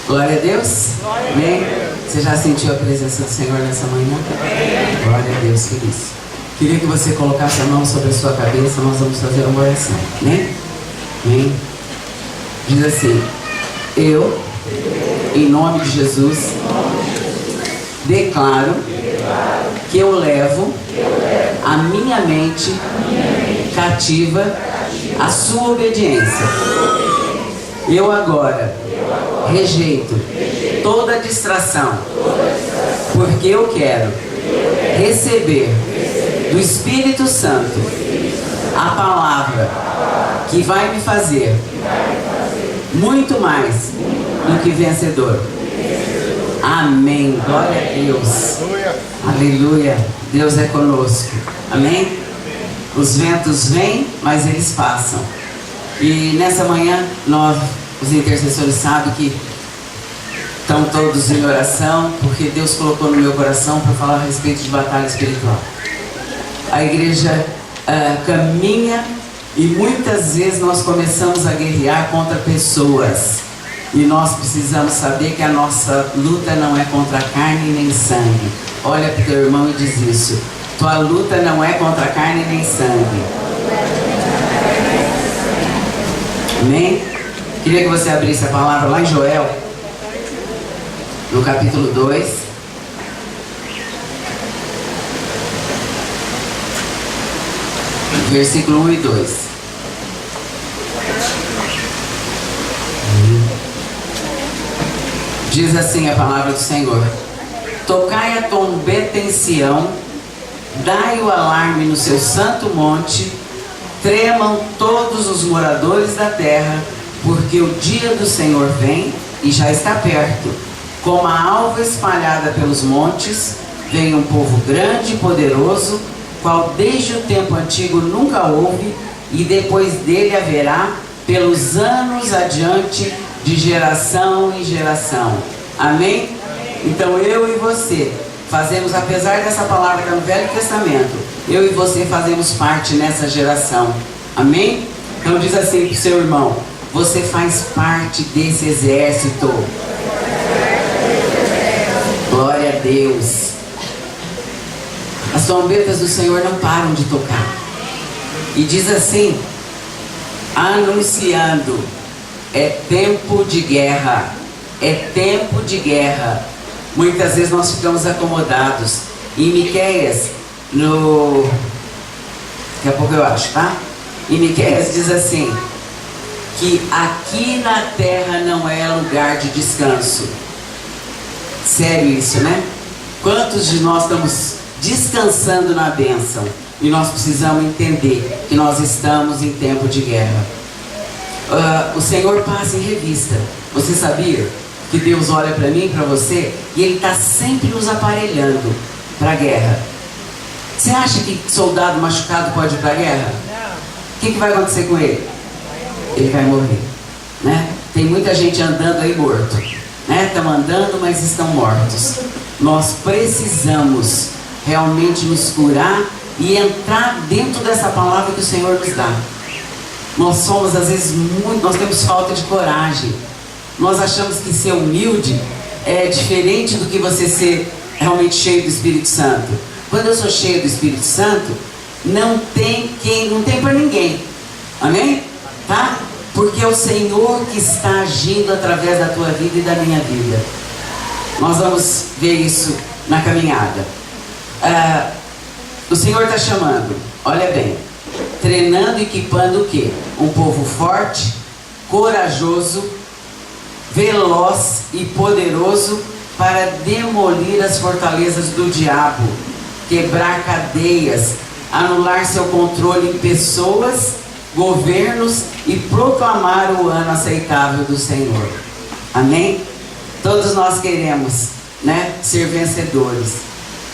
Glória a Deus. Amém. Você já sentiu a presença do Senhor nessa manhã? Glória a Deus por isso. Queria que você colocasse a mão sobre a sua cabeça. Nós vamos fazer uma oração. Amém? Amém. Diz assim: eu, em nome de Jesus, declaro que eu levo a minha mente cativa à sua obediência. Eu agora rejeito toda distração, porque eu quero receber do Espírito Santo a palavra que vai me fazer muito mais do que vencedor. Amém. Glória a Deus. Aleluia. Deus é conosco. Amém. Os ventos vêm, mas eles passam. E nessa manhã, nós, os intercessores, sabem que estão todos em oração, porque Deus colocou no meu coração para falar a respeito de batalha espiritual. A igreja caminha e muitas vezes nós começamos a guerrear contra pessoas. E nós precisamos saber que a nossa luta não é contra carne nem sangue. Olha para o teu irmão e diz isso: tua luta não é contra carne nem sangue. Amém? Queria que você abrisse a palavra lá em Joel, no capítulo 2. Versículo 1 e 2. Diz assim a palavra do Senhor: tocai a trombeta em Sião, dai o alarme no seu santo monte, tremam todos os moradores da terra, porque o dia do Senhor vem e já está perto. Como a alva espalhada pelos montes, vem um povo grande e poderoso, qual desde o tempo antigo nunca houve, e depois dele haverá pelos anos adiante, de geração em geração. Amém? Então eu e você fazemos, apesar dessa palavra que é no Velho Testamento, eu e você fazemos parte nessa geração. Amém? Então diz assim para o seu irmão: você faz parte desse exército. Glória a Deus. As trombetas do Senhor não param de tocar. E diz assim, anunciando: é tempo de guerra. É tempo de guerra. Muitas vezes nós ficamos acomodados. Em Miqueias, daqui a pouco eu acho, tá? Em Miqueias diz assim, que aqui na terra não é lugar de descanso. Sério isso, né? Quantos de nós estamos descansando na bênção? E nós precisamos entender que nós estamos em tempo de guerra. O Senhor passa em revista. Você sabia que Deus olha para mim e para você e Ele está sempre nos aparelhando para a guerra? Você acha que soldado machucado pode ir para a guerra? O que vai acontecer com ele? Ele vai morrer, né? Tem muita gente andando aí morto, né? Estão andando, mas estão mortos. Nós precisamos realmente nos curar e entrar dentro dessa palavra que o Senhor nos dá. Nós somos às vezes nós temos falta de coragem. Nós achamos que ser humilde é diferente do que você ser realmente cheio do Espírito Santo. Quando eu sou cheio do Espírito Santo, não tem para ninguém. Amém? Tá? Porque é o Senhor que está agindo através da tua vida e da minha vida. Nós vamos ver isso na caminhada. O Senhor está chamando, olha bem, treinando e equipando o quê? Um povo forte, corajoso, veloz e poderoso para demolir as fortalezas do diabo, quebrar cadeias, anular seu controle em pessoas, governos e proclamar o ano aceitável do Senhor. Amém? Todos nós queremos, né, ser vencedores,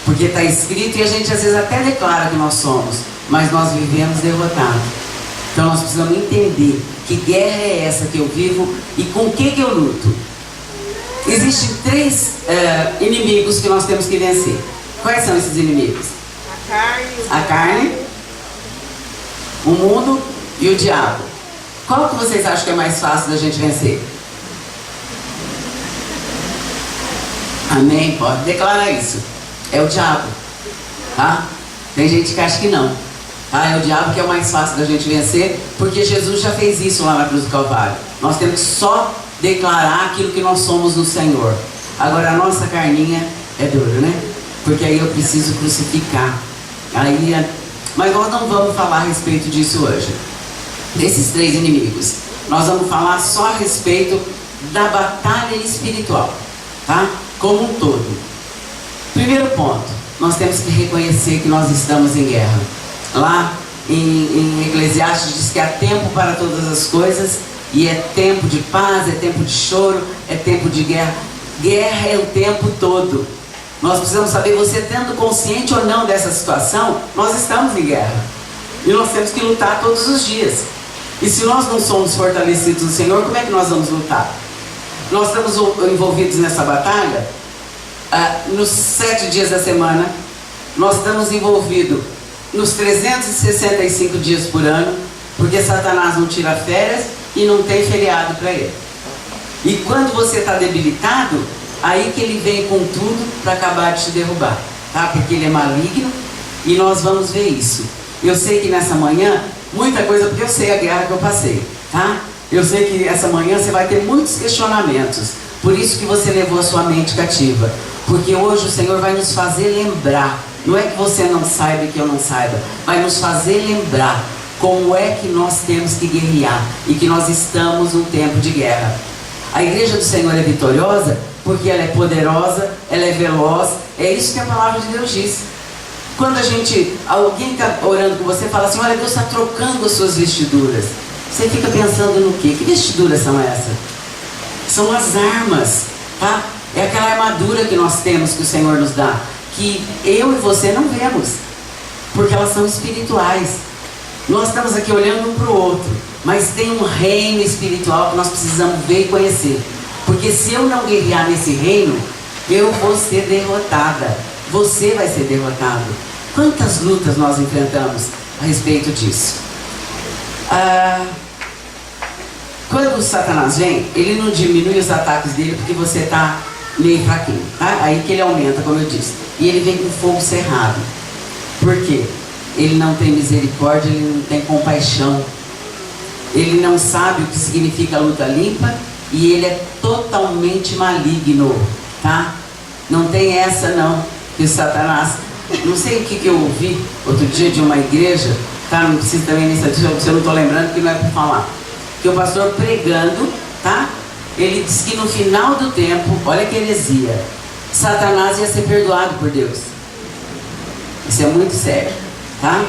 porque está escrito e a gente às vezes até declara que nós somos, mas nós vivemos derrotados. Então nós precisamos entender que guerra é essa que eu vivo e com o que eu luto. Existem três inimigos que nós temos que vencer. Quais são esses inimigos? A carne, o mundo e o diabo. Qual que vocês acham que é mais fácil da gente vencer? Amém? Pode declarar isso. É o diabo, tá? Tem gente que acha que não. É o diabo que é o mais fácil da gente vencer, porque Jesus já fez isso lá na cruz do Calvário. Nós temos que só declarar aquilo que nós somos no Senhor. Agora a nossa carninha é dura, né? Porque aí eu preciso crucificar. Mas nós não vamos falar a respeito disso hoje. Desses 3 inimigos. Nós vamos falar só a respeito da batalha espiritual, tá? Como um todo. Primeiro ponto, nós temos que reconhecer que nós estamos em guerra. Lá em Eclesiastes diz que há tempo para todas as coisas, e é tempo de paz, é tempo de choro, é tempo de guerra. Guerra é o tempo todo. Nós precisamos saber, você tendo consciente ou não dessa situação, nós estamos em guerra. E nós temos que lutar todos os dias. E se nós não somos fortalecidos no Senhor, como é que nós vamos lutar? Nós estamos envolvidos nessa batalha nos 7 dias da semana. Nós estamos envolvidos nos 365 dias por ano, porque Satanás não tira férias e não tem feriado para ele. E quando você está debilitado, aí que ele vem com tudo para acabar de te derrubar, tá? Porque ele é maligno e nós vamos ver isso. Eu sei que nessa manhã, muita coisa, porque eu sei a guerra que eu passei, tá? Eu sei que essa manhã você vai ter muitos questionamentos. Por isso que você levou a sua mente cativa. Porque hoje o Senhor vai nos fazer lembrar. Não é que você não saiba e que eu não saiba. Vai nos fazer lembrar como é que nós temos que guerrear. E que nós estamos num tempo de guerra. A igreja do Senhor é vitoriosa porque ela é poderosa, ela é veloz. É isso que a palavra de Deus diz. Quando alguém está orando com você, fala assim, olha, Deus está trocando as suas vestiduras. Você fica pensando no quê? Que vestiduras são essas? São as armas, tá? É aquela armadura que nós temos, que o Senhor nos dá, que eu e você não vemos, porque elas são espirituais. Nós estamos aqui olhando um para o outro, mas tem um reino espiritual que nós precisamos ver e conhecer. Porque se eu não guerrear nesse reino, eu vou ser derrotada. Você vai ser derrotado. Quantas lutas nós enfrentamos a respeito disso? Quando o Satanás vem, ele não diminui os ataques dele porque você está meio fraquinho, tá? Aí que ele aumenta, como eu disse. E ele vem com fogo cerrado. Por quê? Ele não tem misericórdia, ele não tem compaixão. Ele não sabe o que significa luta limpa e ele é totalmente maligno, tá? Não tem essa não, que o Satanás... Não sei o que eu ouvi outro dia de uma igreja, tá? Não preciso também nem saber, se eu não estou lembrando, que não é para falar. Que o pastor pregando, tá? Ele disse que no final do tempo, olha que heresia, Satanás ia ser perdoado por Deus. Isso é muito sério, tá?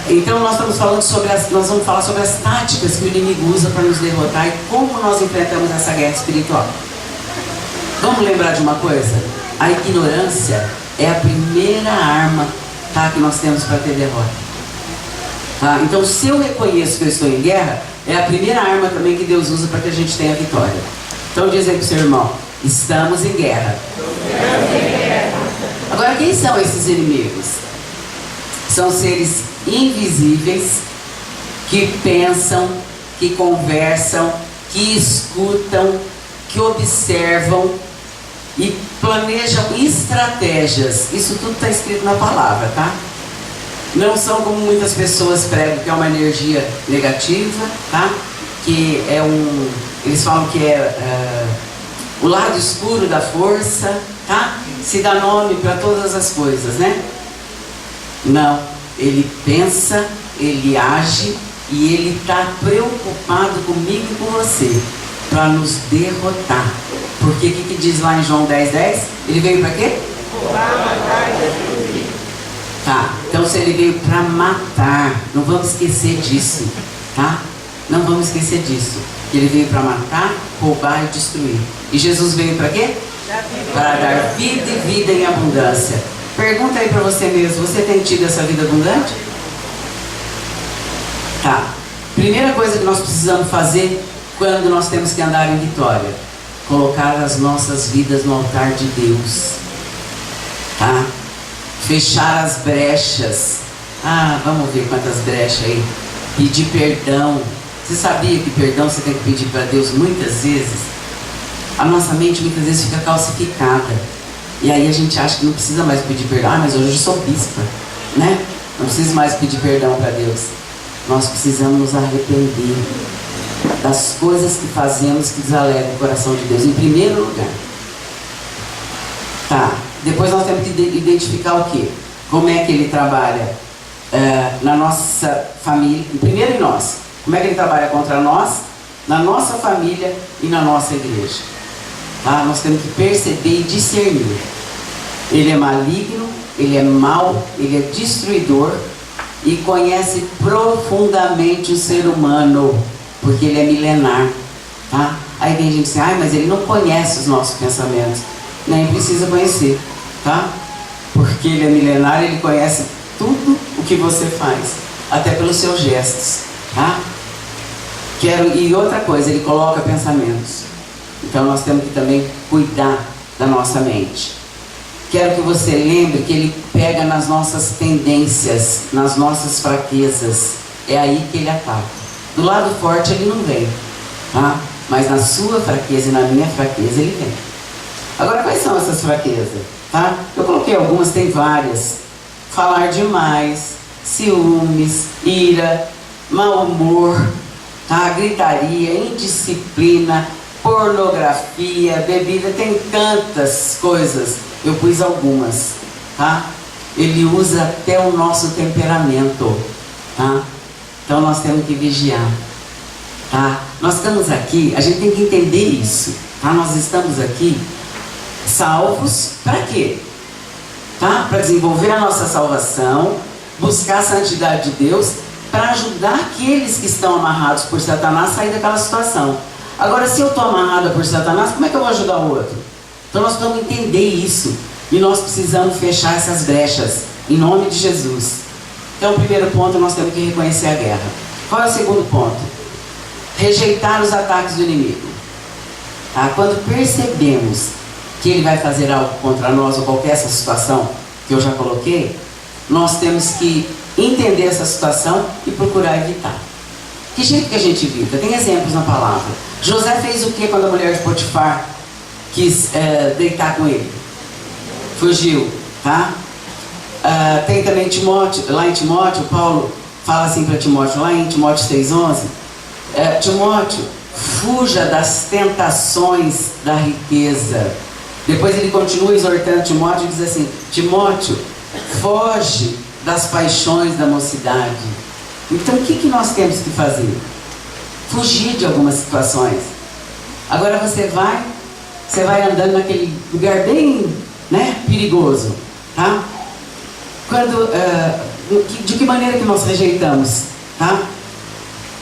Então nós estamos falando nós vamos falar sobre as táticas que o inimigo usa para nos derrotar e como nós enfrentamos essa guerra espiritual. Vamos lembrar de uma coisa? A ignorância é a primeira arma, tá, que nós temos para ter derrota. Tá? Então, se eu reconheço que eu estou em guerra, é a primeira arma também que Deus usa para que a gente tenha vitória. Então, diz aí para o seu irmão, estamos em guerra. Agora, quem são esses inimigos? São seres invisíveis que pensam, que conversam, que escutam, que observam e planejam estratégias. Isso tudo está escrito na palavra, tá? Não são como muitas pessoas pregam, que é uma energia negativa, tá? Que é eles falam que é o lado escuro da força, tá? Se dá nome para todas as coisas, né? Não, ele pensa, ele age e ele está preocupado comigo e com você, para nos derrotar. Porque o que diz lá em João 10:10? Ele veio para quê? Matar e destruir. Tá, então se ele veio para matar, não vamos esquecer disso, tá? Não vamos esquecer disso. Que ele veio para matar, roubar e destruir. E Jesus veio para quê? Para dar vida e vida em abundância. Pergunta aí para você mesmo, você tem tido essa vida abundante? Tá. Primeira coisa que nós precisamos fazer quando nós temos que andar em vitória: colocar as nossas vidas no altar de Deus, tá? Fechar as brechas. Vamos ver quantas brechas aí. Pedir perdão. Você sabia que perdão você tem que pedir para Deus muitas vezes? A nossa mente muitas vezes fica calcificada. E aí a gente acha que não precisa mais pedir perdão. Ah, mas hoje eu sou bispa, né? Não preciso mais pedir perdão para Deus. Nós precisamos nos arrepender das coisas que fazemos que desalegram o coração de Deus, em primeiro lugar. Tá, depois nós temos que identificar o quê? Como é que ele trabalha na nossa família, primeiro em nós. Como é que ele trabalha contra nós, na nossa família e na nossa igreja. Tá? Nós temos que perceber e discernir. Ele é maligno, ele é mau, ele é destruidor e conhece profundamente o ser humano, porque ele é milenar. Tá? Aí tem gente que diz, mas ele não conhece os nossos pensamentos. Nem precisa conhecer, tá? Porque ele é milenar, ele conhece tudo o que você faz, até pelos seus gestos, tá? E outra coisa, ele coloca pensamentos. Então nós temos que também cuidar da nossa mente. Quero que você lembre que ele pega nas nossas tendências, nas nossas fraquezas. É aí que ele ataca. Do lado forte ele não vem, tá? Mas na sua fraqueza e na minha fraqueza ele vem. Agora, quais são essas fraquezas? Tá? Eu coloquei algumas, tem várias. Falar demais, ciúmes, ira, mau humor, tá? Gritaria, indisciplina, pornografia, bebida, tem tantas coisas. Eu pus algumas, tá? Ele usa até o nosso temperamento, tá? Então nós temos que vigiar, tá? Nós estamos aqui, a gente tem que entender isso, tá? Nós estamos aqui salvos para quê? Tá? Para desenvolver a nossa salvação, buscar a santidade de Deus, para ajudar aqueles que estão amarrados por Satanás a sair daquela situação. Agora, se eu estou amarrada por Satanás, como é que eu vou ajudar o outro? Então nós precisamos entender isso e nós precisamos fechar essas brechas em nome de Jesus. Então, o primeiro ponto, nós temos que reconhecer a guerra. Qual é o segundo ponto? Rejeitar os ataques do inimigo. Tá? Quando percebemos que ele vai fazer algo contra nós ou qualquer essa situação que eu já coloquei, nós temos que entender essa situação e procurar evitar. Que jeito que a gente evita? Tem exemplos na palavra. José fez o que quando a mulher de Potifar quis deitar com ele? Fugiu, tá? Tem também Timóteo, lá em Timóteo, Paulo fala assim para Timóteo, lá em Timóteo 6,11, Timóteo, fuja das tentações da riqueza. Depois ele continua exortando Timóteo e diz assim, Timóteo, foge das paixões da mocidade. Então o que nós temos que fazer? Fugir de algumas situações. Agora você vai andando naquele lugar bem, né, perigoso, tá? De que maneira que nós rejeitamos, tá?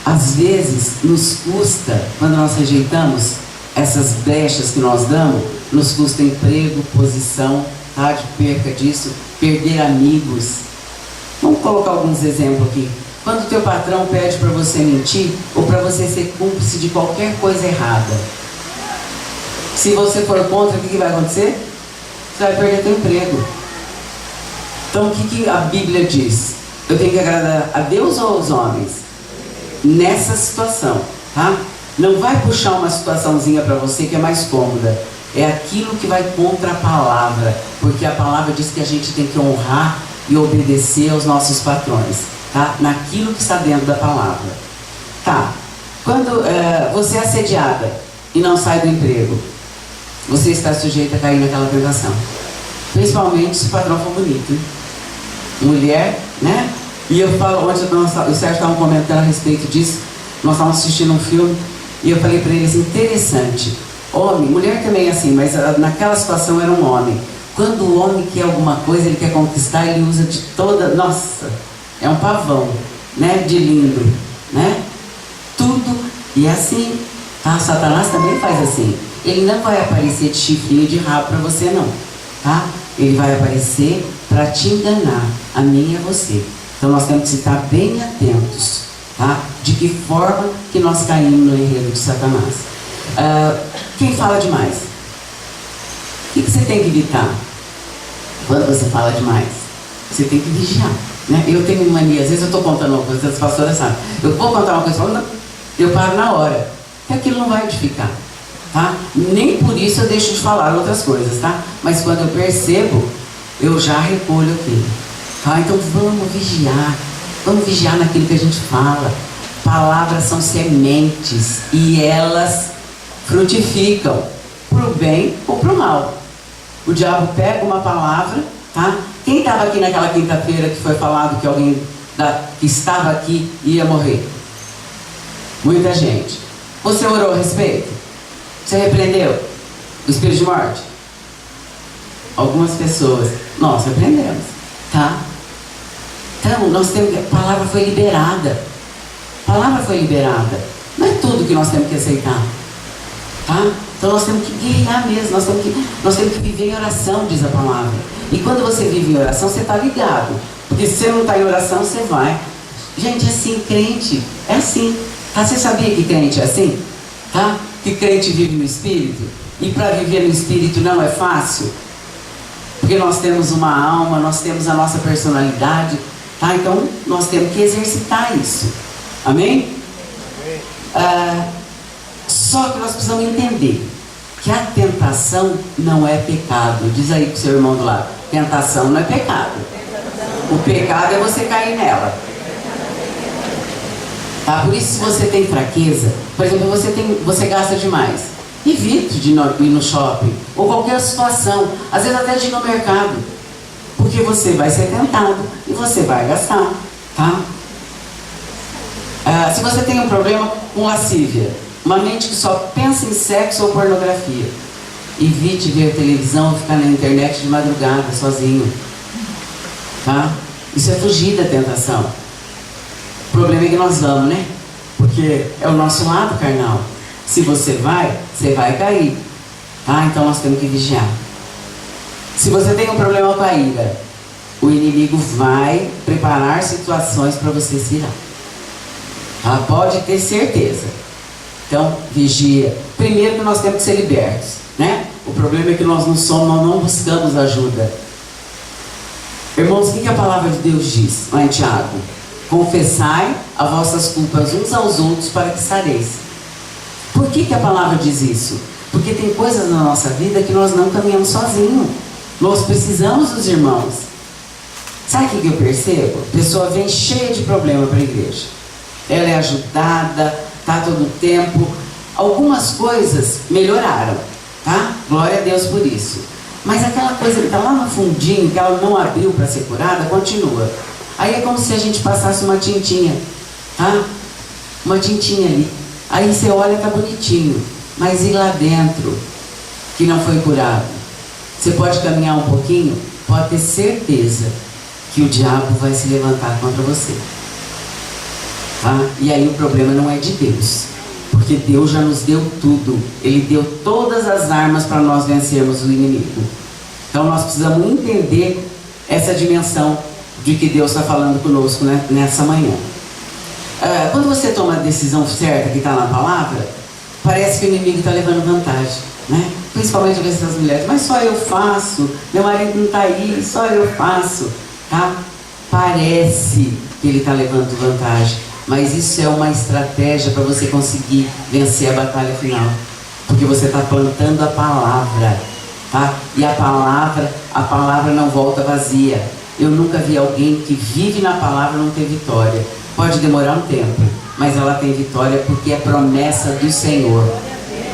Às vezes nos custa, quando nós rejeitamos essas brechas que nós damos, nos custa emprego, posição, tá? De perca disso, perder amigos. Vamos colocar alguns exemplos aqui. Quando o teu patrão pede para você mentir ou para você ser cúmplice de qualquer coisa errada, se você for contra, o que vai acontecer? Você vai perder teu emprego. Então o que a Bíblia diz? Eu tenho que agradar a Deus ou aos homens? Nessa situação, tá? Não vai puxar uma situaçãozinha para você que é mais cômoda. É aquilo que vai contra a palavra, porque a palavra diz que a gente tem que honrar e obedecer aos nossos patrões, tá? Naquilo que está dentro da palavra. Tá, quando você é assediada e não sai do emprego, você está sujeito a cair naquela tentação, principalmente se o patrão for bonito, hein? Mulher, né? E eu falo, ontem o Sérgio estava comentando a respeito disso, nós estávamos assistindo um filme e eu falei para eles, interessante, homem, mulher também é assim, mas naquela situação era um homem. Quando o homem quer alguma coisa, ele quer conquistar, ele usa de toda, nossa, é um pavão, né, de lindo, né, tudo, e é assim, tá? Satanás também faz assim, ele não vai aparecer de chifrinho de rabo para você não, tá? Ele vai aparecer para te enganar, a mim e a você. Então nós temos que estar bem atentos, tá? De que forma que nós caímos no enredo de Satanás. Quem fala demais? O que você tem que evitar? Quando você fala demais, você tem que vigiar, né? Eu tenho mania, às vezes eu estou contando uma coisa, as pastoras sabem, eu vou contar uma coisa, eu paro na hora, porque aquilo não vai edificar, tá? Nem por isso eu deixo de falar outras coisas, tá? Mas quando eu percebo, eu já recolho aquilo, tá? Então vamos vigiar naquilo que a gente fala. Palavras são sementes e elas frutificam pro bem ou pro mal. O diabo pega uma palavra, tá? Quem estava aqui naquela quinta-feira que foi falado que alguém que estava aqui ia morrer? Muita gente. Você orou a respeito? Você repreendeu o espírito de morte? Algumas pessoas. Nós repreendemos, tá? Então, nós temos, a palavra foi liberada. A palavra foi liberada. Não é tudo que nós temos que aceitar, tá? Então nós temos que guerrear mesmo, nós temos que viver em oração, diz a palavra. E quando você vive em oração, você está ligado. Porque se você não está em oração, você vai. Gente, é assim, crente, é assim. Tá? Você sabia que crente é assim? Tá? Que crente vive no Espírito? E para viver no Espírito não é fácil. Porque nós temos uma alma, nós temos a nossa personalidade, tá? Então nós temos que exercitar isso. Amém? Só que nós precisamos entender que a tentação não é pecado. Diz aí pro seu irmão do lado: tentação não é pecado. O pecado é você cair nela. Tá? Por isso, se você tem fraqueza, por exemplo, você gasta demais, evite de ir no shopping ou qualquer situação, às vezes até de ir no mercado, porque você vai ser tentado e você vai gastar, tá? Se você tem um problema com lascívia, uma mente que só pensa em sexo ou pornografia, evite ver televisão ou ficar na internet de madrugada sozinho, tá? Isso é fugir da tentação. O problema é que nós vamos, né? Porque é o nosso lado carnal. Se você vai cair, tá? Então nós temos que vigiar. Se você tem um problema com a ira, o inimigo vai preparar situações para você se irar, tá? Pode ter certeza. Então, vigia. Primeiro que nós temos que ser libertos, né? O problema é que nós não buscamos ajuda. Irmãos, o que a palavra de Deus diz lá em Tiago? Confessai as vossas culpas uns aos outros para que sareis. Por que a palavra diz isso? Porque tem coisas na nossa vida que nós não caminhamos sozinhos. Nós precisamos dos irmãos. Sabe o que eu percebo? A pessoa vem cheia de problema para a igreja. Ela é ajudada, tá todo o tempo. Algumas coisas melhoraram, tá? Glória a Deus por isso. Mas aquela coisa que está lá no fundinho, que ela não abriu para ser curada, continua. Aí é como se a gente passasse uma tintinha, tá? Uma tintinha ali. Aí você olha, tá bonitinho. Mas e lá dentro, que não foi curado? Você pode caminhar um pouquinho, pode ter certeza que o diabo vai se levantar contra você. Tá? E aí o problema não é de Deus, porque Deus já nos deu tudo. Ele deu todas as armas para nós vencermos o inimigo. Então nós precisamos entender essa dimensão de que Deus está falando conosco, né, nessa manhã. Quando você toma a decisão certa que está na palavra, parece que o inimigo está levando vantagem, né? Principalmente às vezes as mulheres: mas só eu faço, meu marido não está aí, só eu faço, tá? Parece que ele está levando vantagem, mas isso é uma estratégia para você conseguir vencer a batalha final, porque você está plantando a palavra, tá? E a palavra não volta vazia. Eu nunca vi alguém que vive na palavra não ter vitória. Pode demorar um tempo, mas ela tem vitória porque é promessa do Senhor.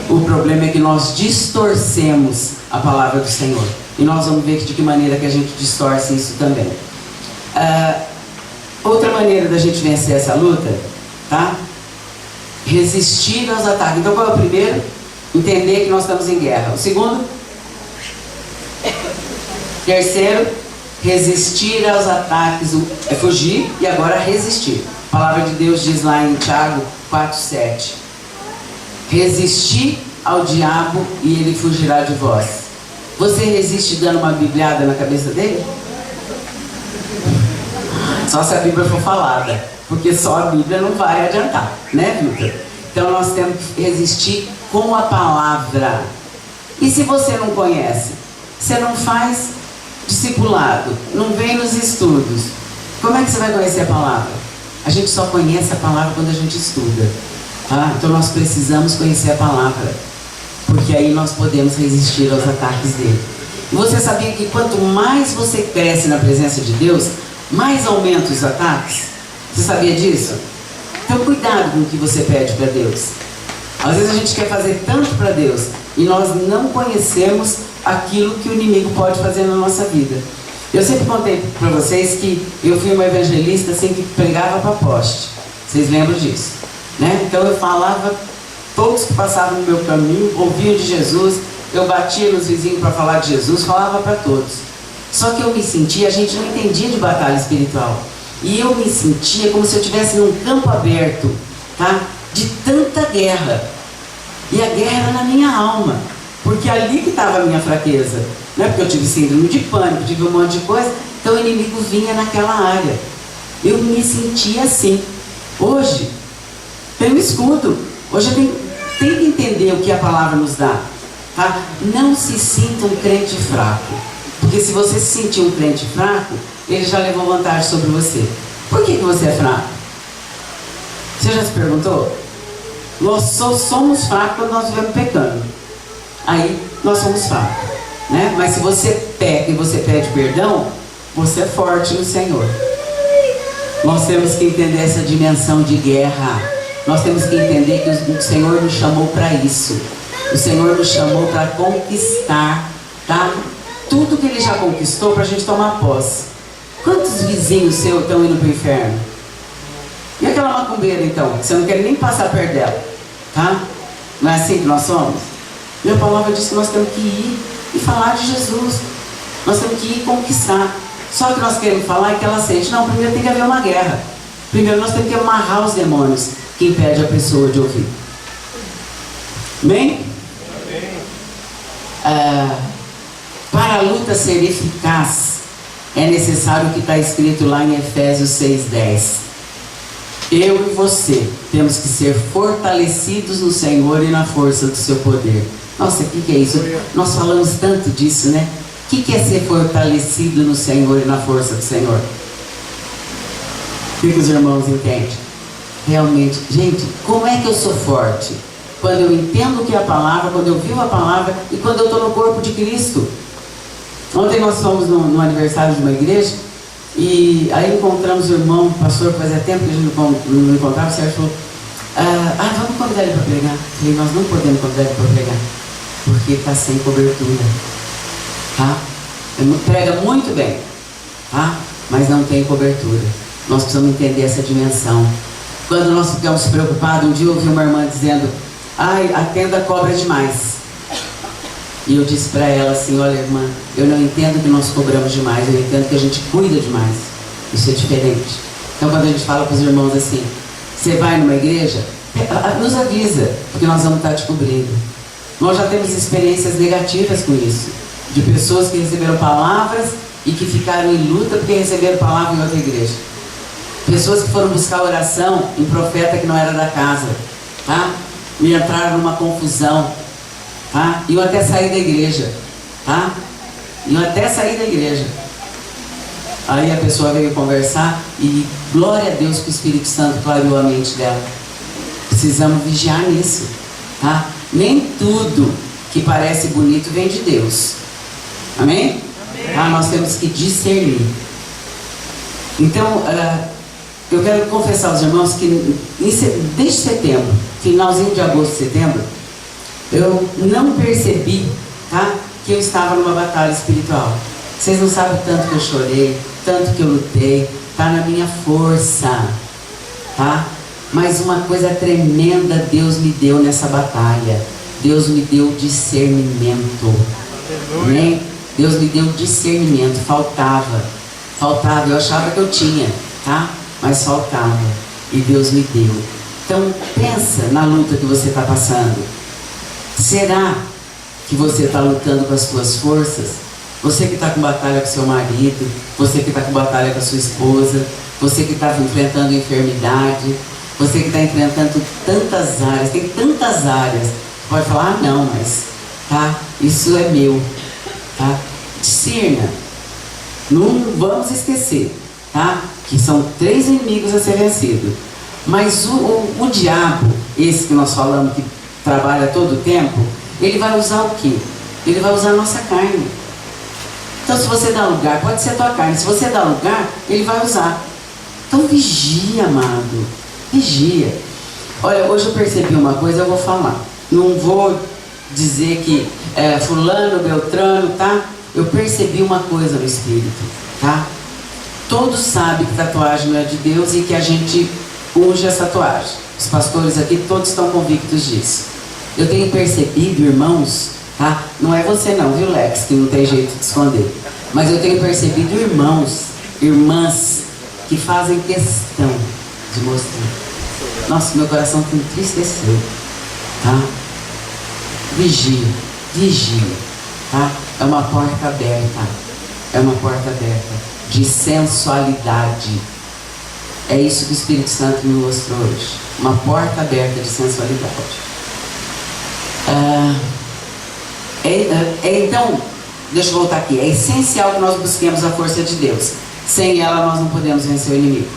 O problema é que nós distorcemos a palavra do Senhor. E nós vamos ver de que maneira que a gente distorce isso também. Outra maneira da gente vencer essa luta, tá? Resistir aos ataques. Então qual é o primeiro? Entender que nós estamos em guerra. O segundo? Terceiro, resistir aos ataques. É fugir e agora resistir. A palavra de Deus diz lá em Tiago 4:7. Resistir ao diabo e ele fugirá de vós. Você resiste dando uma bibliada na cabeça dele? Só se a Bíblia for falada, porque só a Bíblia não vai adiantar, né, Vitor? Então nós temos que resistir com a palavra. E se você não conhece, você não faz discipulado, não vem nos estudos, como é que você vai conhecer a palavra? A gente só conhece a palavra quando a gente estuda, tá? Então nós precisamos conhecer a palavra, porque aí nós podemos resistir aos ataques dele. E você sabia que quanto mais você cresce na presença de Deus, mais aumenta os ataques? Você sabia disso? Então cuidado com o que você pede para Deus. Às vezes a gente quer fazer tanto para Deus e nós não conhecemos aquilo que o inimigo pode fazer na nossa vida. Eu sempre contei para vocês que eu fui uma evangelista assim que pregava para poste. Vocês lembram disso, né? Então eu falava, todos que passavam no meu caminho ouviam de Jesus, eu batia nos vizinhos para falar de Jesus, falava para todos. Só que eu me sentia, a gente não entendia de batalha espiritual, e eu me sentia como se eu estivesse num campo aberto, tá? De tanta guerra, e a guerra era na minha alma, porque ali que estava a minha fraqueza, né? Porque eu tive síndrome de pânico, tive um monte de coisa, então o inimigo vinha naquela área. Eu me sentia assim. Hoje tem um escudo, hoje tem que entender o que a palavra nos dá, tá? Não se sinta um crente fraco, porque se você se sentir um crente fraco, ele já levou vantagem sobre você. Por que você é fraco? Você já se perguntou? Nós só somos fracos quando nós vivemos pecando. Aí nós somos fracos, né? Mas se você peca e você pede perdão, você é forte no Senhor. Nós temos que entender essa dimensão de guerra. Nós temos que entender que o Senhor nos chamou para isso. O Senhor nos chamou para conquistar, tá? Tudo que Ele já conquistou para a gente tomar posse. Quantos vizinhos seus estão indo para o inferno? E aquela macumbeira então? Você não quer nem passar perto dela, tá? Não é assim que nós somos? Minha palavra diz que nós temos que ir e falar de Jesus. Nós temos que ir conquistar. Só que nós queremos falar que ela sente. Não, primeiro tem que haver uma guerra. Primeiro nós temos que amarrar os demônios que impedem a pessoa de ouvir. Amém? Para a luta ser eficaz, é necessário o que está escrito lá em Efésios 6:10. Eu e você temos que ser fortalecidos no Senhor e na força do seu poder. Nossa, o que é isso? Nós falamos tanto disso, né? O que é ser fortalecido no Senhor e na força do Senhor? O que os irmãos entendem? Realmente, gente, como é que eu sou forte? Quando eu entendo o que é a palavra, quando eu vivo a palavra e quando eu estou no corpo de Cristo. Ontem nós fomos no aniversário de uma igreja e aí encontramos o irmão, o pastor, que fazia tempo que a gente não encontrava. O Sérgio falou, vamos convidar ele para pregar. Eu falei, nós não podemos convidar ele para pregar, porque está sem cobertura, tá? Ele prega muito bem, tá? Mas não tem cobertura. Nós precisamos entender essa dimensão. Quando nós ficamos preocupados, um dia eu ouvi uma irmã dizendo, a tenda cobra demais. E eu disse para ela assim, olha irmã, eu não entendo que nós cobramos demais, eu entendo que a gente cuida demais. Isso é diferente. Então quando a gente fala para os irmãos assim, você vai numa igreja, nos avisa, porque nós vamos estar te cobrindo. Nós já temos experiências negativas com isso, de pessoas que receberam palavras e que ficaram em luta porque receberam palavra em outra igreja. Pessoas que foram buscar oração em profeta que não era da casa, tá? E entraram numa confusão, tá? Iam até sair da igreja, tá? Iam até sair da igreja. Aí a pessoa veio conversar e glória a Deus que o Espírito Santo clareou a mente dela. Precisamos vigiar nisso, tá? Nem tudo que parece bonito vem de Deus. Amém? Amém. Tá? Nós temos que discernir. Então, eu quero confessar aos irmãos que desde setembro, finalzinho de agosto, setembro, eu não percebi, tá, que eu estava numa batalha espiritual. Vocês não sabem o tanto que eu chorei, tanto que eu lutei, tá na minha força, tá? Mas uma coisa tremenda Deus me deu nessa batalha. Deus me deu discernimento. Amém? Deus me deu discernimento. Faltava, eu achava que eu tinha, tá? Mas faltava, e Deus me deu. Então pensa na luta que você está passando. Será que você está lutando com as suas forças? Você que está com batalha com seu marido, você que está com batalha com a sua esposa, você que está enfrentando enfermidade, você que está enfrentando tantas áreas, tem tantas áreas. Pode falar, não, mas tá, isso é meu, tá? Discerna. Não vamos esquecer, tá? Que são 3 inimigos a ser vencidos. Mas o diabo, esse que nós falamos que trabalha todo o tempo, Ele vai usar o quê? Ele vai usar a nossa carne. Então se você dá lugar, pode ser a tua carne, se você dá lugar, Ele vai usar. Então vigia, amado, vigia. Olha, hoje eu percebi uma coisa, eu vou falar. Não vou dizer que fulano, beltrano, tá? Eu percebi uma coisa no Espírito, tá? Todos sabem que tatuagem não é de Deus e que a gente unge essa tatuagem. Os pastores aqui todos estão convictos disso. Eu tenho percebido, irmãos, tá? Não é você não, viu, Lex, que não tem jeito de esconder. Mas eu tenho percebido irmãos, irmãs, que fazem questão de mostrar. Nossa, meu coração se entristeceu, tá? Vigia, vigia, tá? É uma porta aberta, é uma porta aberta de sensualidade. É isso que o Espírito Santo me mostrou hoje. Uma porta aberta de sensualidade. Então, deixa eu voltar aqui. É essencial que nós busquemos a força de Deus. Sem ela nós não podemos vencer o inimigo.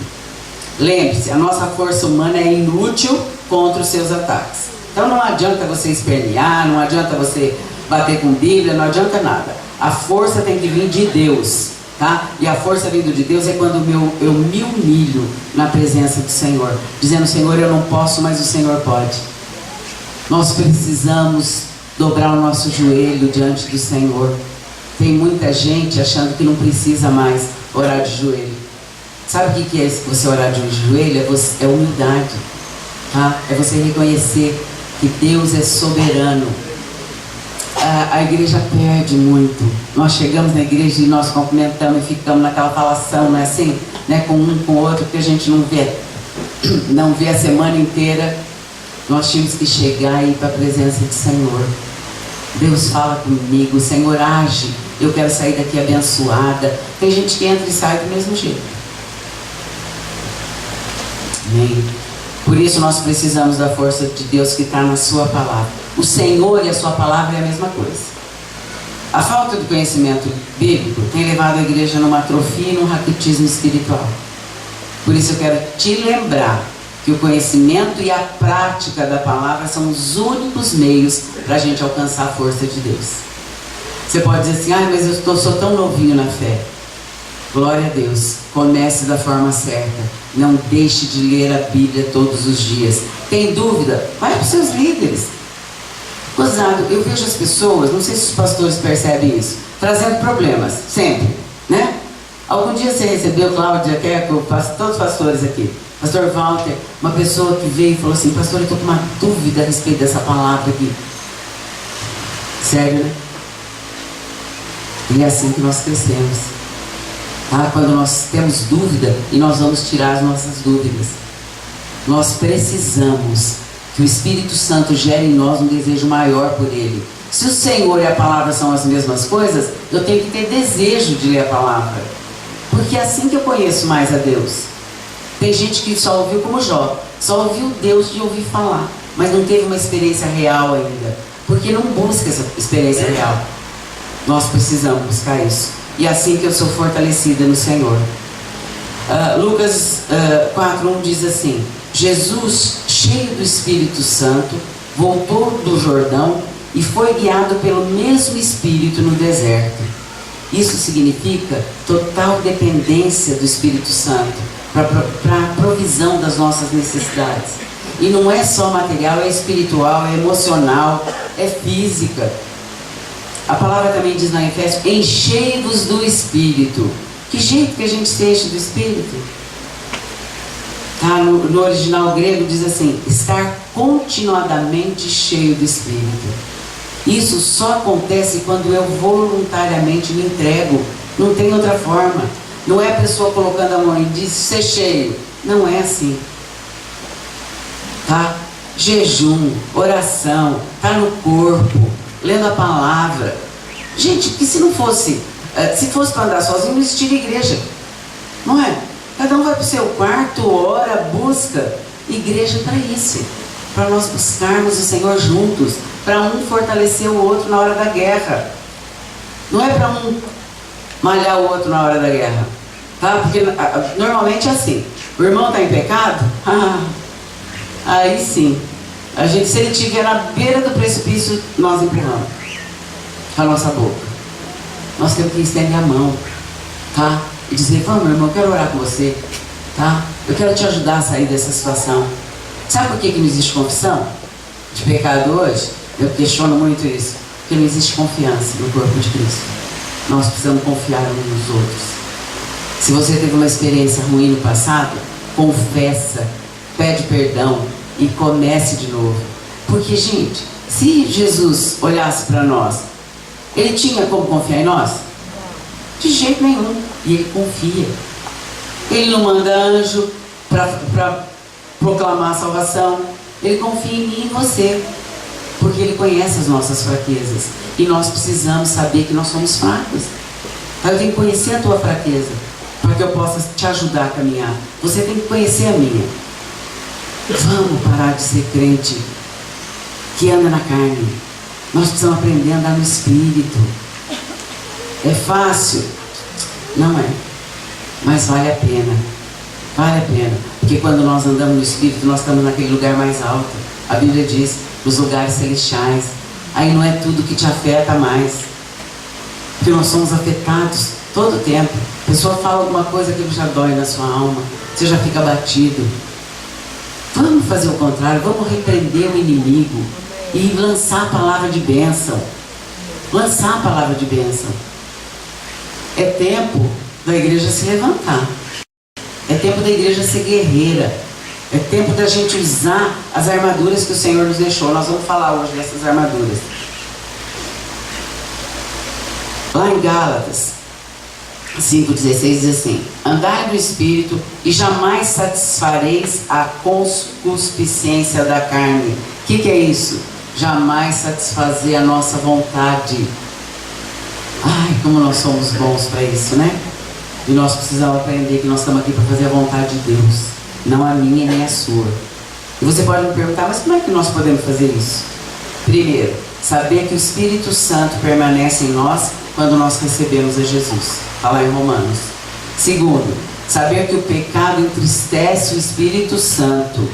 Lembre-se, a nossa força humana é inútil contra os seus ataques. Então não adianta você espernear, não adianta você bater com Bíblia, não adianta nada. A força tem que vir de Deus. Tá? E a força vindo de Deus é quando eu me humilho na presença do Senhor, dizendo: Senhor, eu não posso, mas o Senhor pode. Nós precisamos dobrar o nosso joelho diante do Senhor. Tem muita gente achando que não precisa mais orar de joelho. Sabe o que é você orar de joelho? É humildade, tá? É você reconhecer que Deus é soberano. A igreja perde muito. Nós chegamos na igreja e nós cumprimentamos e ficamos naquela falação, não é assim? Né? Com um, com o outro, que a gente não vê a semana inteira. Nós tínhamos que chegar e ir para a presença do Senhor. Deus fala comigo, o Senhor age, eu quero sair daqui abençoada. Tem gente que entra e sai do mesmo jeito. Amém? Por isso nós precisamos da força de Deus que está na sua palavra. O Senhor e a sua palavra é a mesma coisa. A falta de conhecimento bíblico tem levado a igreja numa atrofia e num raquitismo espiritual. Por isso eu quero te lembrar que o conhecimento e a prática da palavra são os únicos meios para a gente alcançar a força de Deus. Você pode dizer assim: mas eu sou tão novinho na fé. Glória a Deus. Comece da forma certa. Não deixe de ler a Bíblia todos os dias. Tem dúvida? Vai para os seus líderes. Gozado, eu vejo as pessoas, não sei se os pastores percebem isso, trazendo problemas, sempre, né? Algum dia você recebeu, Cláudia, todos os pastores aqui, pastor Walter, uma pessoa que veio e falou assim: pastor, eu estou com uma dúvida a respeito dessa palavra aqui. Sério, né? E é assim que nós crescemos, tá? Quando nós temos dúvida e nós vamos tirar as nossas dúvidas. Nós precisamos que o Espírito Santo gere em nós um desejo maior por Ele. Se o Senhor e a palavra são as mesmas coisas, eu tenho que ter desejo de ler a palavra, porque é assim que eu conheço mais a Deus. Tem gente que só ouviu como Jó, só ouviu Deus de ouvir falar, mas não teve uma experiência real ainda, porque não busca essa experiência real. Nós precisamos buscar isso, e é assim que eu sou fortalecida no Senhor. Lucas 4:1 diz assim: Jesus, cheio do Espírito Santo, voltou do Jordão e foi guiado pelo mesmo Espírito no deserto. Isso significa total dependência do Espírito Santo para a provisão das nossas necessidades. E não é só material, é espiritual, é emocional, é física. A palavra também diz na Efésios: enchei-vos do Espírito. Que jeito que a gente se enche do Espírito? No original grego diz assim: estar continuadamente cheio do Espírito. Isso só acontece quando eu voluntariamente me entrego. Não tem outra forma. Não é a pessoa colocando a mão e diz: ser cheio. Não é assim, tá? Jejum, oração, tá no corpo, lendo a palavra. Gente, que se fosse para andar sozinho, não existiria igreja, não é? Cada um vai para o seu quarto, ora, busca. Igreja é para isso, para nós buscarmos o Senhor juntos, para um fortalecer o outro na hora da guerra. Não é para um malhar o outro na hora da guerra, tá? Porque normalmente é assim: o irmão está em pecado, aí sim, Se ele estiver na beira do precipício, nós empurramos com a nossa boca. Nós temos que estender a mão, tá? E dizer, vamos, meu irmão, eu quero orar com você, tá? Eu quero te ajudar a sair dessa situação. Sabe por que não existe confissão de pecado hoje? Eu questiono muito isso. Porque não existe confiança no corpo de Cristo. Nós precisamos confiar uns nos outros. Se você teve uma experiência ruim no passado, confessa, pede perdão e comece de novo. Porque, gente, se Jesus olhasse para nós, ele tinha como confiar em nós? De jeito nenhum. E ele confia. Ele não manda anjo para proclamar a salvação. Ele confia em mim e em você. Porque ele conhece as nossas fraquezas. E nós precisamos saber que nós somos fracos. Eu tenho que conhecer a tua fraqueza, para que eu possa te ajudar a caminhar. Você tem que conhecer a minha. Vamos parar de ser crente que anda na carne. Nós precisamos aprender a andar no Espírito. É fácil? Não é. Mas vale a pena. Vale a pena. Porque quando nós andamos no Espírito, nós estamos naquele lugar mais alto. A Bíblia diz, nos lugares celestiais. Aí não é tudo que te afeta mais. Porque nós somos afetados todo o tempo. A pessoa fala alguma coisa que já dói na sua alma. Você já fica abatido. Vamos fazer o contrário. Vamos repreender o inimigo. E lançar a palavra de bênção. Lançar a palavra de bênção. É tempo da igreja se levantar. É tempo da igreja ser guerreira. É tempo da gente usar as armaduras que o Senhor nos deixou. Nós vamos falar hoje dessas armaduras. Lá em Gálatas 5,16 diz assim: andai no Espírito e jamais satisfareis a concupiscência da carne. O que é isso? Jamais satisfazer a nossa vontade. Ai, como nós somos bons para isso, né? E nós precisamos aprender que nós estamos aqui para fazer a vontade de Deus, não a minha nem a sua. E você pode me perguntar, mas como é que nós podemos fazer isso? Primeiro, saber que o Espírito Santo permanece em nós quando nós recebemos a Jesus. Está lá em Romanos. Segundo, saber que o pecado entristece o Espírito Santo,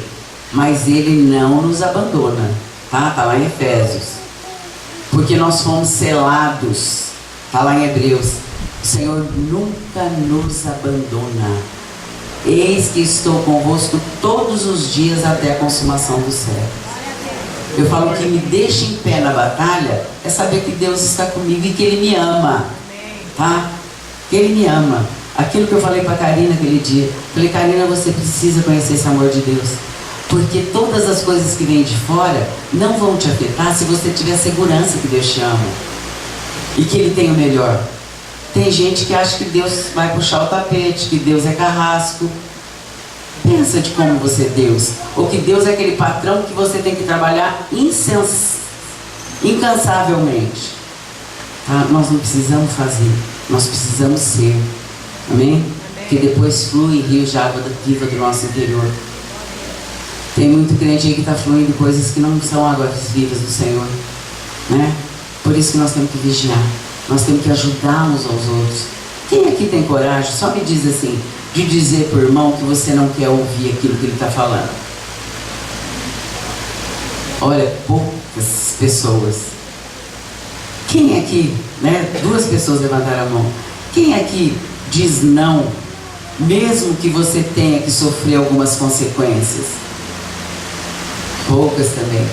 mas ele não nos abandona. Está lá em Efésios. Porque nós fomos selados. Está lá em Hebreus. O Senhor nunca nos abandona. Eis que estou convosco todos os dias até a consumação dos séculos. Eu falo que me deixa em pé na batalha é saber que Deus está comigo e que Ele me ama. Tá? Que Ele me ama. Aquilo que eu falei para a Karina aquele dia. Falei, Karina, você precisa conhecer esse amor de Deus. Porque todas as coisas que vêm de fora não vão te afetar se você tiver segurança que Deus te ama. E que Ele tem o melhor. Tem gente que acha que Deus vai puxar o tapete, que Deus é carrasco. Pensa de como você é Deus. Ou que Deus é aquele patrão que você tem que trabalhar incansavelmente. Tá? Nós não precisamos fazer, nós precisamos ser. Amém? Porque depois flui rios de água viva do nosso interior. Tem muito crente aí que está fluindo coisas que não são águas vivas do Senhor. Né? Por isso que nós temos que vigiar. Nós temos que ajudar uns aos outros. Quem aqui tem coragem, só me diz assim, de dizer para o irmão que você não quer ouvir aquilo que ele está falando? Olha, poucas pessoas. Quem aqui, né? 2 pessoas levantaram a mão. Quem aqui diz não, mesmo que você tenha que sofrer algumas consequências? Poucas também.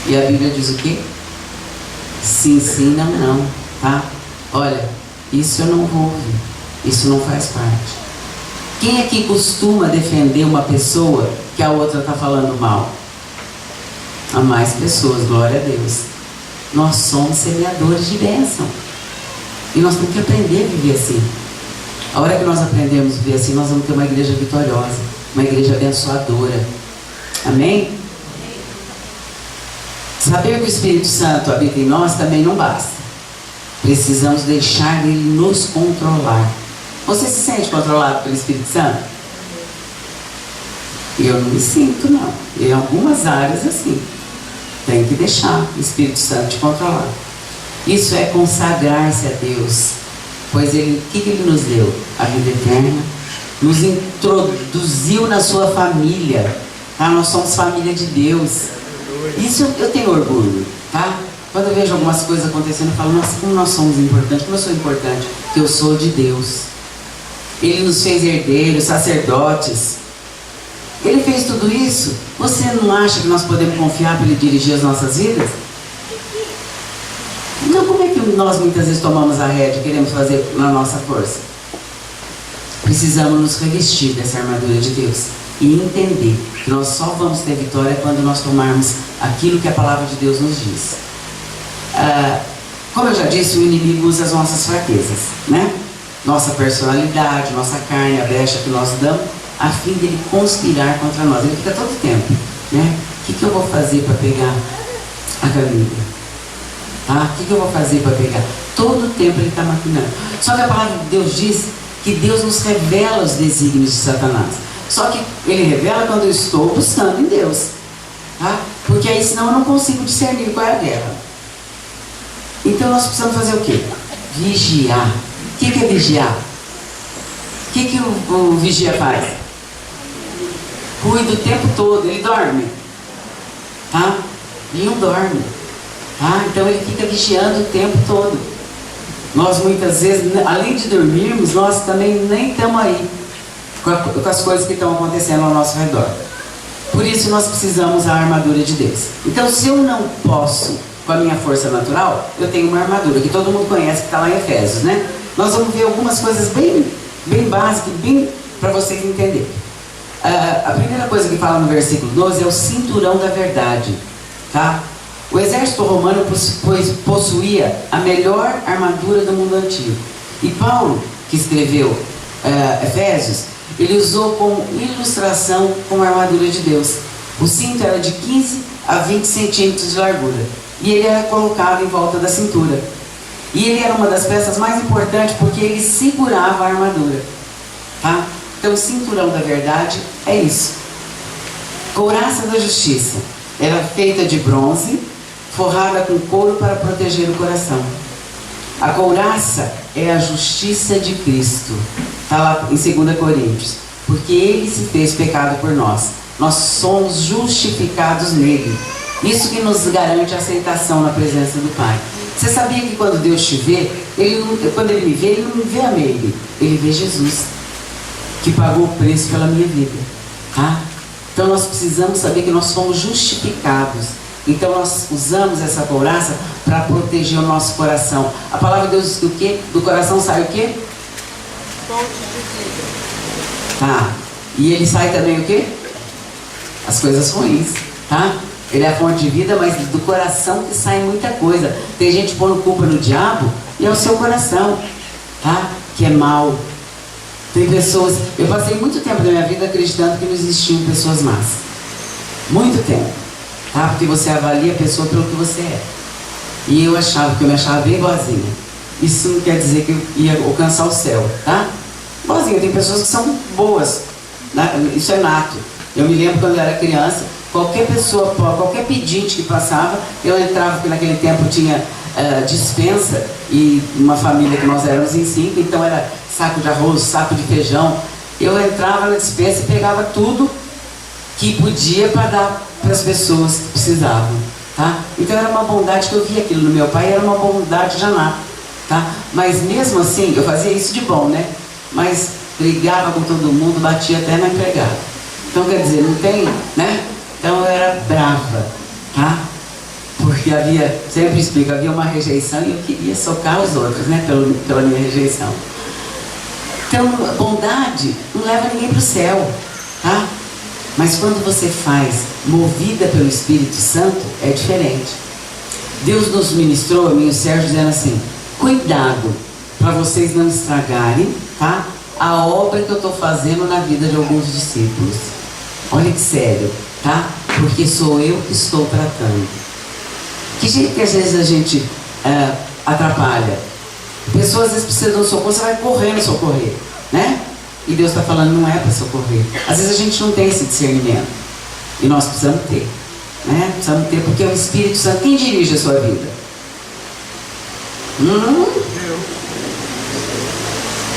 E a Bíblia diz o quê? Sim, sim, não, não. Tá? Olha, isso eu não vou ouvir. Isso não faz parte. Quem aqui costuma defender uma pessoa que a outra está falando mal? Há mais pessoas, glória a Deus. Nós somos semeadores de bênção. E nós temos que aprender a viver assim. A hora que nós aprendemos a viver assim, nós vamos ter uma igreja vitoriosa, uma igreja abençoadora. Amém? Saber que o Espírito Santo habita em nós também não basta. Precisamos deixar Ele nos controlar. Você se sente controlado pelo Espírito Santo? Eu não me sinto, não. Em algumas áreas, assim. Tem que deixar o Espírito Santo te controlar. Isso é consagrar-se a Deus. Pois Ele, o que Ele nos deu? A vida eterna. Nos introduziu na sua família. Tá? Nós somos família de Deus. Isso eu tenho orgulho, tá? Quando eu vejo algumas coisas acontecendo, eu falo, nossa, como nós somos importantes, como eu sou importante, que eu sou de Deus. Ele nos fez herdeiros, sacerdotes. Ele fez tudo isso. Você não acha que nós podemos confiar para Ele dirigir as nossas vidas? Então como é que nós muitas vezes tomamos a rédea e queremos fazer na nossa força? Precisamos nos revestir dessa armadura de Deus e entender que nós só vamos ter vitória quando nós tomarmos aquilo que a palavra de Deus nos diz. Como eu já disse, o inimigo usa as nossas fraquezas, né? Nossa personalidade, nossa carne, a brecha que nós damos, a fim de ele conspirar contra nós. Ele fica todo tempo, né? O que eu vou fazer para pegar a Camila? Tá? O que eu vou fazer para pegar? Todo tempo ele está maquinando. Só que a palavra de Deus diz que Deus nos revela os desígnios de Satanás. Só que ele revela quando eu estou buscando em Deus, tá? Porque aí senão eu não consigo discernir qual é a guerra. Então nós precisamos fazer o quê? Vigiar. O que é vigiar? O que o vigia faz? Cuida o tempo todo, ele dorme, tá? Ele não dorme, tá? Então ele fica vigiando o tempo todo. Nós muitas vezes, além de dormirmos, nós também nem estamos aí com as coisas que estão acontecendo ao nosso redor. Por isso nós precisamos da armadura de Deus. Então se eu não posso com a minha força natural, eu tenho uma armadura que todo mundo conhece, que está lá em Efésios, né? Nós vamos ver algumas coisas bem básicas, bem para vocês entenderem. A primeira coisa que fala no versículo 12 é o cinturão da verdade, tá? O exército romano possuía a melhor armadura do mundo antigo. E Paulo, que escreveu Efésios, ele usou como ilustração com a armadura de Deus. O cinto era de 15 a 20 centímetros de largura. E ele era colocado em volta da cintura. E ele era uma das peças mais importantes porque ele segurava a armadura, tá? Então o cinturão da verdade é isso. Couraça da justiça. Era feita de bronze, forrada com couro para proteger o coração. A couraça é a justiça de Cristo. Está lá em 2 Coríntios. Porque Ele se fez pecado por nós. Nós somos justificados nele. Isso que nos garante a aceitação na presença do Pai. Você sabia que quando Deus te vê, quando Ele me vê, Ele não me vê a mim, Ele vê Jesus, que pagou o preço pela minha vida, tá? Então nós precisamos saber que nós somos justificados. Então nós usamos essa couraça para proteger o nosso coração. A palavra de Deus diz que o quê? Do coração sai o quê? Fonte de vida. Tá. E ele sai também o quê? As coisas ruins, tá? Ele é a fonte de vida, mas do coração que sai muita coisa. Tem gente pondo culpa no diabo e é o seu coração, tá? Que é mau. Tem pessoas... Eu passei muito tempo da minha vida acreditando que não existiam pessoas más. Muito tempo, tá? Porque você avalia a pessoa pelo que você é. E eu me achava bem boazinha. Isso não quer dizer que eu ia alcançar o céu, tá? Boazinha, tem pessoas que são boas, né? Isso é nato. Eu me lembro quando eu era criança, qualquer pessoa, qualquer pedinte que passava, eu entrava, porque naquele tempo tinha dispensa, e uma família que nós éramos em 5, então era saco de arroz, saco de feijão. Eu entrava na dispensa e pegava tudo que podia para dar para as pessoas que precisavam, tá? Então era uma bondade que eu via aquilo no meu pai, era uma bondade já nata, tá? Mas mesmo assim, eu fazia isso de bom, né? Mas brigava com todo mundo, batia até na empregada. Então quer dizer, não tem, né? Então eu era brava, tá? Porque havia, sempre explico, havia uma rejeição e eu queria socar os outros, né? Pela minha rejeição. Então, bondade não leva ninguém para o céu, tá? Mas quando você faz movida pelo Espírito Santo, é diferente. Deus nos ministrou, a mim e o Sérgio, dizendo assim: cuidado para vocês não estragarem, tá? A obra que eu estou fazendo na vida de alguns discípulos. Olha que sério, tá? Porque sou eu que estou tratando. Que jeito que às vezes a gente atrapalha? Pessoas às vezes precisam de socorro, você vai correndo socorrer, né? E Deus está falando, não é para socorrer. Às vezes a gente não tem esse discernimento. E nós precisamos ter, né? Precisamos ter, porque é o Espírito Santo. Quem dirige a sua vida?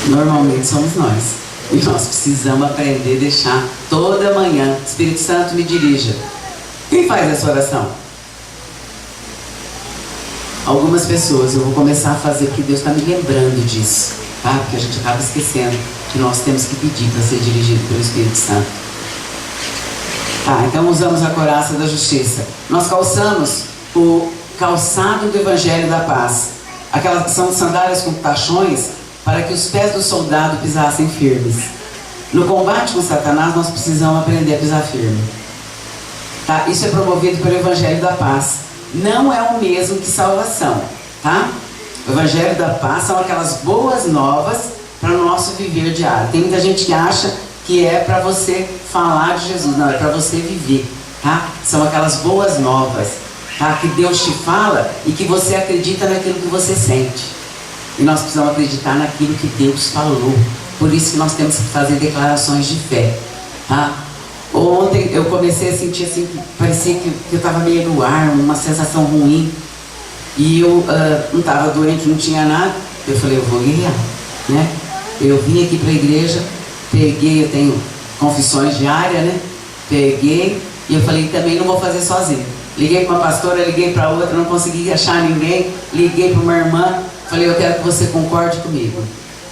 Normalmente somos nós. E nós precisamos aprender a deixar toda manhã, Espírito Santo me dirija. Quem faz essa oração? Algumas pessoas. Eu vou começar a fazer porque Deus está me lembrando disso, tá? Porque a gente acaba esquecendo que nós temos que pedir para ser dirigido pelo Espírito Santo. Tá, então usamos a couraça da justiça. Nós calçamos o calçado do Evangelho da Paz. Aquelas que são sandálias com tachões para que os pés do soldado pisassem firmes. No combate com Satanás nós precisamos aprender a pisar firme. Tá? Isso é promovido pelo Evangelho da Paz. Não é o mesmo que salvação, tá? O Evangelho da Paz são aquelas boas novas para o nosso viver diário. Tem muita gente que acha que é para você falar de Jesus. Não, é para você viver, tá? São aquelas boas novas, tá? Que Deus te fala e que você acredita naquilo que você sente. E nós precisamos acreditar naquilo que Deus falou. Por isso que nós temos que fazer declarações de fé, tá? Ontem eu comecei a sentir assim, parecia que eu estava meio no ar, uma sensação ruim. E eu não estava doente, não tinha nada. Eu falei, eu vou guerrear, né? Eu vim aqui para a igreja, peguei, eu tenho confissões diárias, né? Peguei e eu falei, também não vou fazer sozinho. Liguei para uma pastora, liguei para outra, não consegui achar ninguém. Liguei para uma irmã, falei, eu quero que você concorde comigo.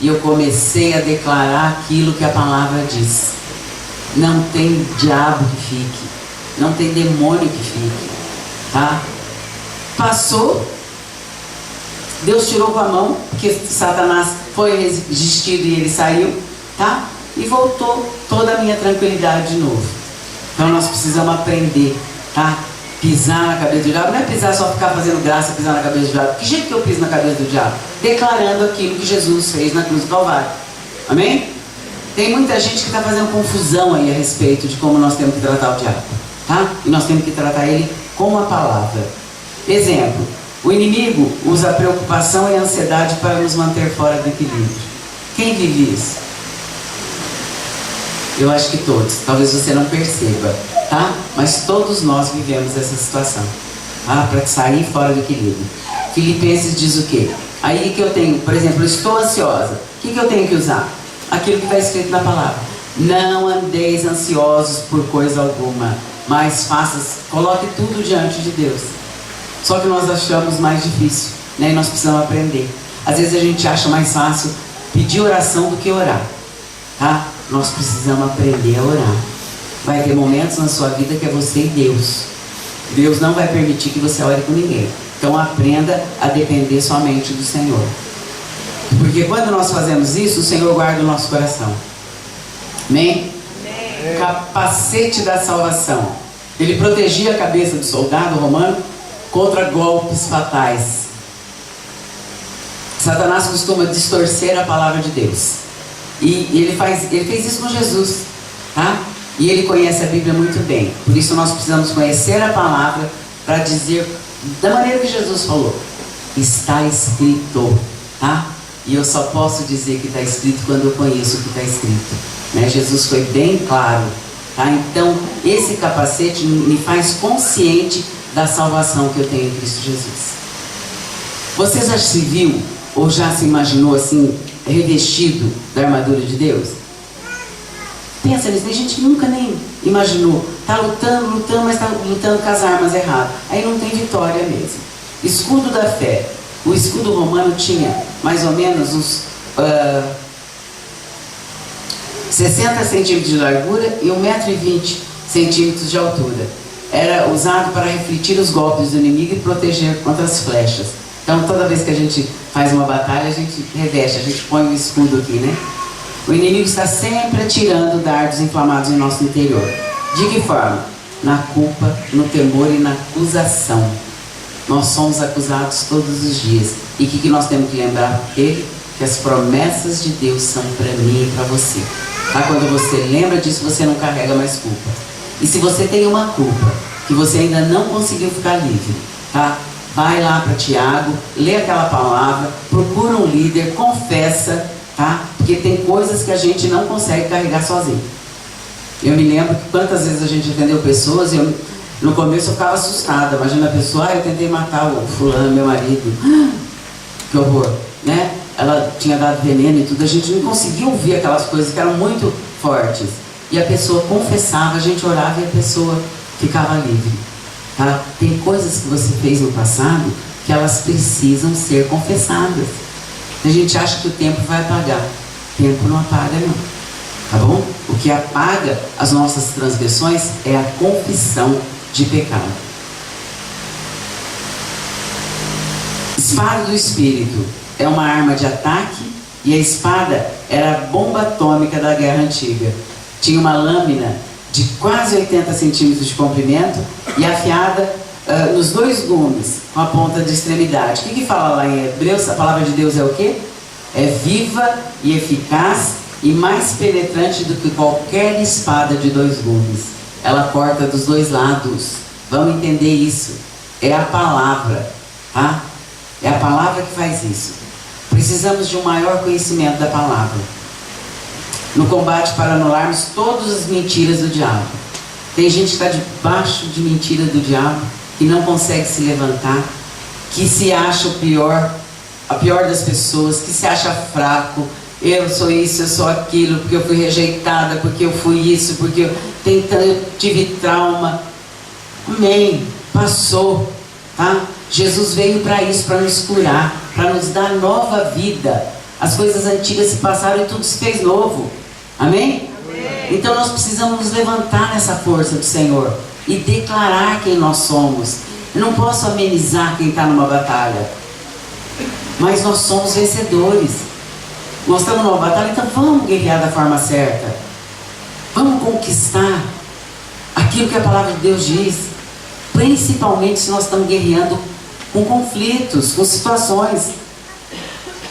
E eu comecei a declarar aquilo que a palavra diz. Não tem diabo que fique, não tem demônio que fique, tá? Passou, Deus tirou com a mão, porque Satanás foi resistido e ele saiu, tá? E voltou toda a minha tranquilidade de novo. Então nós precisamos aprender, tá? Pisar na cabeça do diabo, não é pisar só ficar fazendo graça, pisar na cabeça do diabo. Que jeito que eu piso na cabeça do diabo? Declarando aquilo que Jesus fez na cruz do Calvário. Amém? Tem muita gente que está fazendo confusão aí a respeito de como nós temos que tratar o diabo, tá? E nós temos que tratar ele com a palavra. Exemplo, o inimigo usa a preocupação e a ansiedade para nos manter fora do equilíbrio. Quem vive isso? Eu acho que todos, talvez você não perceba, tá? Mas todos nós vivemos essa situação, tá? Para sair fora do equilíbrio. Filipenses diz o quê? Aí que eu tenho, por exemplo, eu estou ansiosa. O que eu tenho que usar? Aquilo que está escrito na palavra. Não andeis ansiosos por coisa alguma, mas coloque tudo diante de Deus. Só que nós achamos mais difícil, né? E nós precisamos aprender. Às vezes a gente acha mais fácil pedir oração do que orar, tá? Nós precisamos aprender a orar. Vai ter momentos na sua vida que é você e Deus. Deus não vai permitir que você ore com ninguém. Então aprenda a depender somente do Senhor. Porque quando nós fazemos isso, o Senhor guarda o nosso coração. Amém? Amém. Capacete da salvação. Ele protegia a cabeça do soldado romano contra golpes fatais. Satanás costuma distorcer a palavra de Deus. E ele fez isso com Jesus, tá? E ele conhece a Bíblia muito bem. Por isso nós precisamos conhecer a palavra para dizer da maneira que Jesus falou. Está escrito, tá? E eu só posso dizer que está escrito quando eu conheço o que está escrito, né? Jesus foi bem claro, tá? Então, esse capacete me faz consciente da salvação que eu tenho em Cristo Jesus. Você já se viu ou já se imaginou assim, revestido da armadura de Deus? Pensa nisso, tem gente que nunca nem imaginou. Está lutando, mas está lutando com as armas erradas. Aí não tem vitória mesmo. Escudo da fé. O escudo romano tinha mais ou menos uns 60 centímetros de largura e 1,20 centímetros de altura. Era usado para refletir os golpes do inimigo e proteger contra as flechas. Então toda vez que a gente faz uma batalha, a gente reveste, a gente põe o escudo aqui, né? O inimigo está sempre atirando dardos inflamados em nosso interior. De que forma? Na culpa, no temor e na acusação. Nós somos acusados todos os dias. E o que nós temos que lembrar dele? Que as promessas de Deus são para mim e para você. Tá? Quando você lembra disso, você não carrega mais culpa. E se você tem uma culpa que você ainda não conseguiu ficar livre, tá? Vai lá para Tiago, lê aquela palavra, procura um líder, confessa, tá? Porque tem coisas que a gente não consegue carregar sozinho. Eu me lembro que quantas vezes a gente atendeu pessoas e no começo eu ficava assustada. Imagina a pessoa, eu tentei matar o fulano, meu marido. Que horror, né? Ela tinha dado veneno e tudo. A gente não conseguia ouvir aquelas coisas que eram muito fortes. E a pessoa confessava, a gente orava e a pessoa ficava livre. Tá? Tem coisas que você fez no passado que elas precisam ser confessadas. A gente acha que o tempo vai apagar. O tempo não apaga, não. Tá bom? O que apaga as nossas transgressões é a confissão de pecado. Espada do Espírito é uma arma de ataque, e a espada era a bomba atômica da guerra antiga. Tinha uma lâmina de quase 80 centímetros de comprimento e afiada nos dois gumes, com a ponta de extremidade. O que fala lá em Hebreus? A palavra de Deus é o quê? É viva e eficaz e mais penetrante do que qualquer espada de dois gumes. Ela corta dos dois lados. Vamos entender isso. É a palavra, tá? É a palavra que faz isso. Precisamos de um maior conhecimento da palavra no combate para anularmos todas as mentiras do diabo. Tem gente que está debaixo de mentira do diabo, que não consegue se levantar, que se acha a pior das pessoas, que se acha fraco. Eu sou isso, eu sou aquilo, porque eu fui rejeitada, porque eu fui isso, porque eu tive trauma. Amém. Passou, tá? Jesus veio para isso, para nos curar, para nos dar nova vida. As coisas antigas se passaram e tudo se fez novo. Amém? Amém. Então nós precisamos nos levantar nessa força do Senhor e declarar quem nós somos. Eu não posso amenizar quem está numa batalha, mas nós somos vencedores. Nós estamos numa batalha, então vamos guerrear da forma certa. Vamos conquistar aquilo que a palavra de Deus diz. Principalmente se nós estamos guerreando com conflitos, com situações.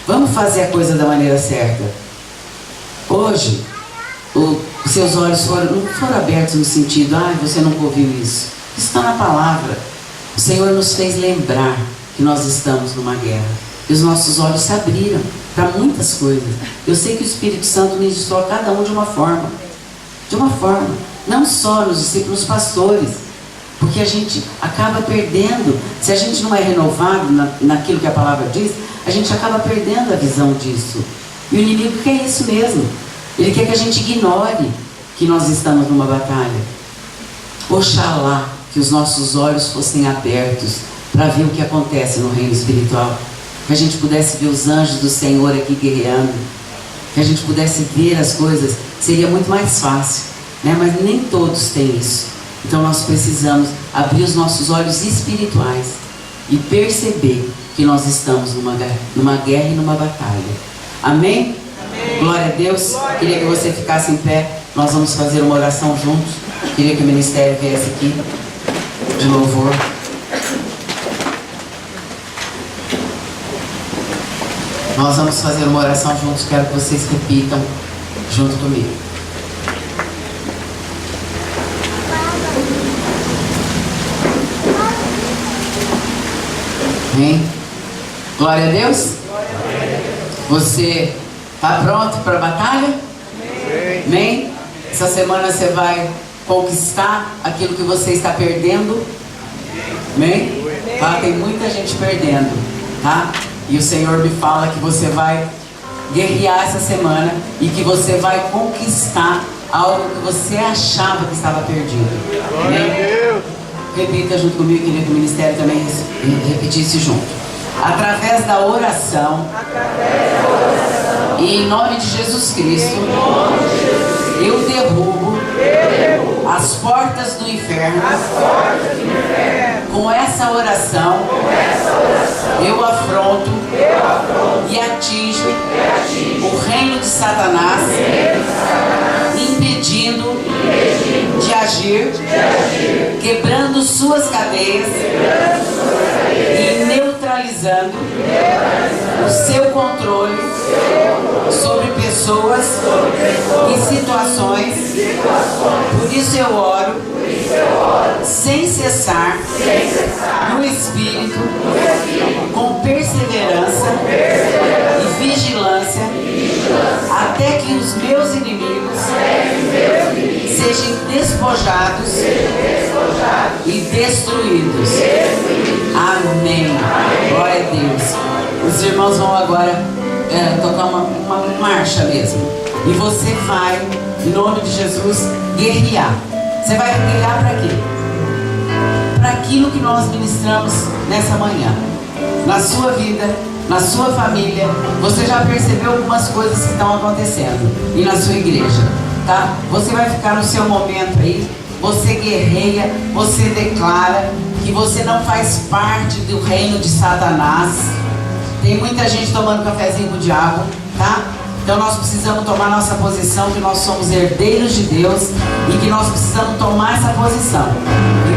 Vamos fazer a coisa da maneira certa. Hoje, os seus olhos não foram abertos no sentido, você nunca ouviu isso. Isso está na palavra. O Senhor nos fez lembrar que nós estamos numa guerra. E os nossos olhos se abriram para muitas coisas. Eu sei que o Espírito Santo ministrou a cada um de uma forma. De uma forma. Não só nos discípulos, nos pastores. Porque a gente acaba perdendo. Se a gente não é renovado naquilo que a palavra diz, a gente acaba perdendo a visão disso. E o inimigo quer isso mesmo. Ele quer que a gente ignore que nós estamos numa batalha. Oxalá que os nossos olhos fossem abertos para ver o que acontece no reino espiritual. Que a gente pudesse ver os anjos do Senhor aqui guerreando. Que a gente pudesse ver as coisas. Seria muito mais fácil, né? Mas nem todos têm isso. Então nós precisamos abrir os nossos olhos espirituais e perceber que nós estamos numa guerra e numa batalha. Amém? Amém. Glória a Deus. Queria que você ficasse em pé. Nós vamos fazer uma oração juntos. Queria que o ministério viesse aqui de louvor. Nós vamos fazer uma oração juntos. Quero que vocês repitam junto comigo. Amém? Glória a Deus. Você está pronto para a batalha? Amém? Essa semana você vai conquistar aquilo que você está perdendo. Amém? Tá? Tem muita gente perdendo, tá? E o Senhor me fala que você vai guerrear essa semana e que você vai conquistar algo que você achava que estava perdido. Amém? Repita junto comigo, queria que o ministério também repetisse junto. Através da oração, e em nome de Jesus Cristo, eu derrubo as portas do inferno. Com essa oração, eu afronto e atinjo o reino de Satanás, impedindo de agir, quebrando suas cadeias e neutralizando o seu controle sobre pessoas e situações. Por isso eu oro sem cessar no Espírito, com perseverança e vigilância, até que os meus inimigos sejam despojados e destruídos. Amém. Glória a Deus. Os irmãos vão agora tocar uma marcha mesmo. E você vai, em nome de Jesus, guerrear. Você vai guerrear para quê? para aquilo que nós ministramos nessa manhã. Na sua vida, na sua família, você já percebeu algumas coisas que estão acontecendo e na sua igreja, tá? Você vai ficar no seu momento aí, você guerreia, você declara que você não faz parte do reino de Satanás. Tem muita gente tomando cafezinho com o diabo, tá? Então nós precisamos tomar nossa posição, que nós somos herdeiros de Deus e que nós precisamos tomar essa posição.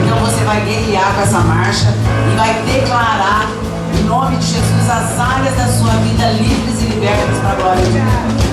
Então você vai guerrear com essa marcha e vai declarar em nome de Jesus as áreas da sua vida livres e libertas para a glória de Deus.